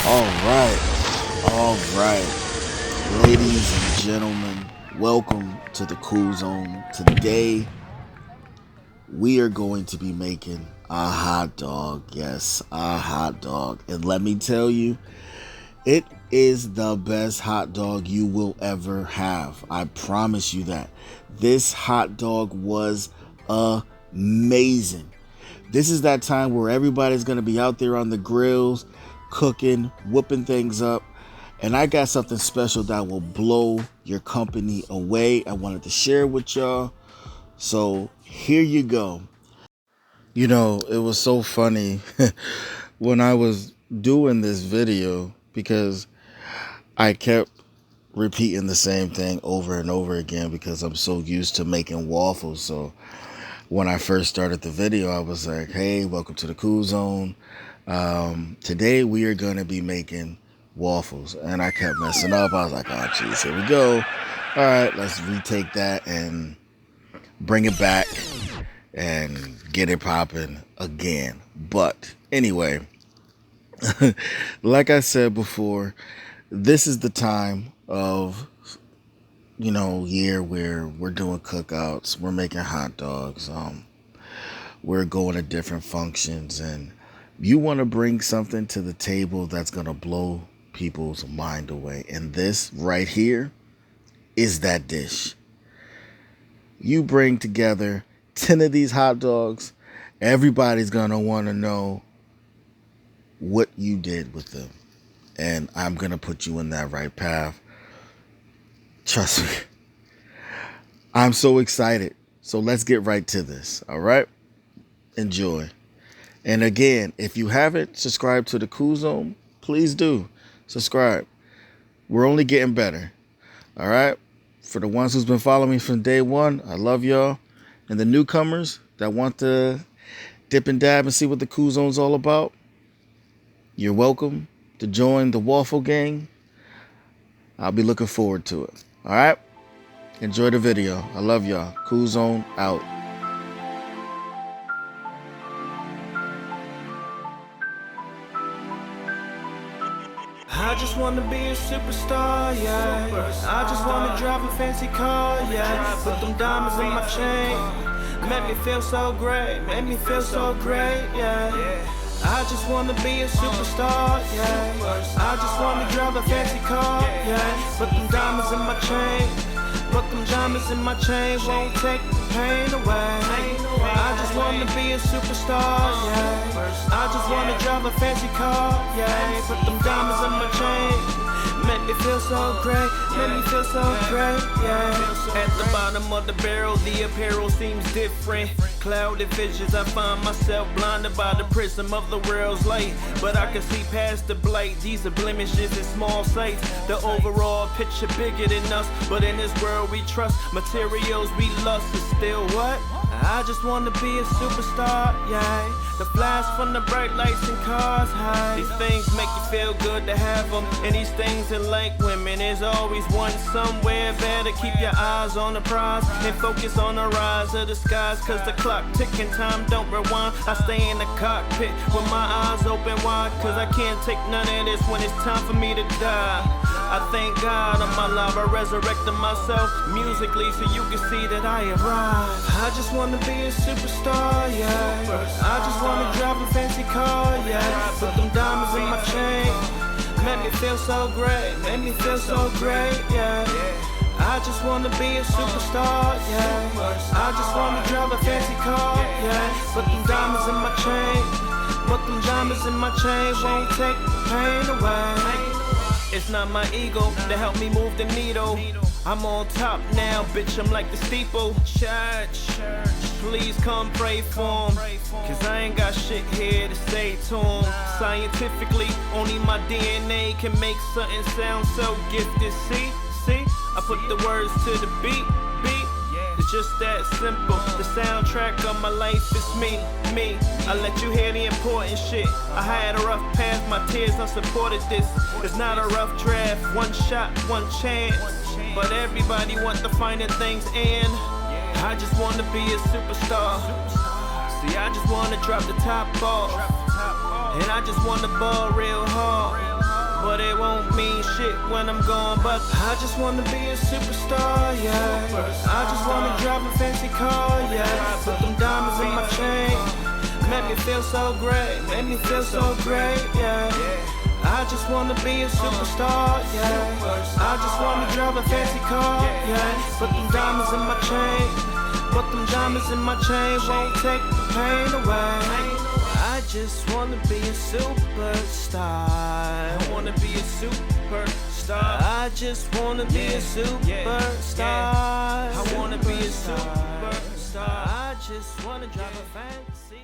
All right, ladies and gentlemen, welcome to the Kool Zone. Today, we are going to be making a hot dog. Yes, a hot dog. And let me tell you, it is the best hot dog you will ever have. I promise you that. This hot dog was amazing. This is that time where everybody's going to be out there on the grills, cooking, whooping things up. And I got something special that will blow your company away. I wanted to share with y'all. So here you go. You know, it was so funny when I was doing this video because I kept repeating the same thing over and over again because I'm so used to making waffles. So when I first started the video, I was like, hey, welcome to the Kool Zone. Today we are going to be making waffles. And I kept messing up. I was like, oh, geez, here we go. All right, let's retake that and bring it back and get it popping again. But anyway, like I said before, this is the time of year where we're doing cookouts, we're making hot dogs, we're going to different functions, and you want to bring something to the table that's going to blow people's mind away. And this right here is that dish. You bring together 10 of these hot dogs, everybody's going to want to know what you did with them. And I'm going to put you in that right path. Trust me. I'm so excited. So let's get right to this. All right? Enjoy. And again, if you haven't subscribed to the Kool Zone, please do subscribe. We're only getting better. All right? For the ones who's been following me from day one, I love y'all. And the newcomers that want to dip and dab and see what the Kool Zone's all about, you're welcome to join the waffle gang. I'll be looking forward to it. All right? Enjoy the video. I love y'all. Kool Zone out. I just wanna be a superstar, yeah. I just wanna drive a fancy car, yeah. Put them diamonds in my chain. Make me feel so great, yeah. I just wanna be a superstar, yeah. I just wanna drive a fancy car, yeah. Put them diamonds in my chain. Put them diamonds in my chain, won't take the pain away. I just wanna be a superstar, yeah. I just wanna drive a fancy car, yeah. Put them diamonds in my chain. Make me feel so great, yeah. At the bottom of the barrel, the apparel seems different. Clouded visions, I find myself blinded by the prism of the world's light. But I can see past the blight, these are blemishes in small sights. The overall picture bigger than us, but in this world we trust. Materials we lust is still what? I just wanna be a superstar, yeah. The flash from the bright lights and cars high. These things make you feel good to have them. And these things are like women, there's always one somewhere. Better keep your eyes on the prize and focus on the rise of the skies. Cause the clock ticking, time don't rewind. I stay in the cockpit with my eyes open wide. Cause I can't take none of this when it's time for me to die. I thank God I'm alive, I resurrected myself musically so you can see that I arrived. I just wanna be a superstar, yeah. I just wanna drive a fancy car, yeah. Put them diamonds in my chain. Make me feel so great, yeah. I just wanna be a superstar, yeah. I just wanna drive a fancy car, yeah. Put them diamonds in my chain. Put them diamonds in my chain, won't take the pain away. It's not my ego that helped me move the needle. I'm on top now, bitch, I'm like the steeple. Church, please come pray for 'em. Cause I ain't got shit here to say to 'em. Scientifically, only my DNA can make something sound so gifted. See, I put the words to the beat. It's just that simple. The soundtrack of my life is me. I let you hear the important shit. I had a rough path, my tears unsupported this. It's not a rough draft, one shot, one chance. But everybody want the finer things and I just wanna be a superstar. See, I just wanna drop the top off. And I just wanna ball real hard. shit when I'm gone, but I just wanna be a superstar, yeah. I just wanna drive a fancy car, yeah. Put them diamonds in my chain, make me feel so great, make me feel so great, yeah. I just wanna be a superstar, yeah. I just wanna drive a fancy car, yeah. Put them diamonds in my chain, put them diamonds in my chain, won't take the pain away. I just wanna be a superstar. I wanna be a superstar. I just wanna be a superstar. I wanna be a superstar. I just wanna drive a fancy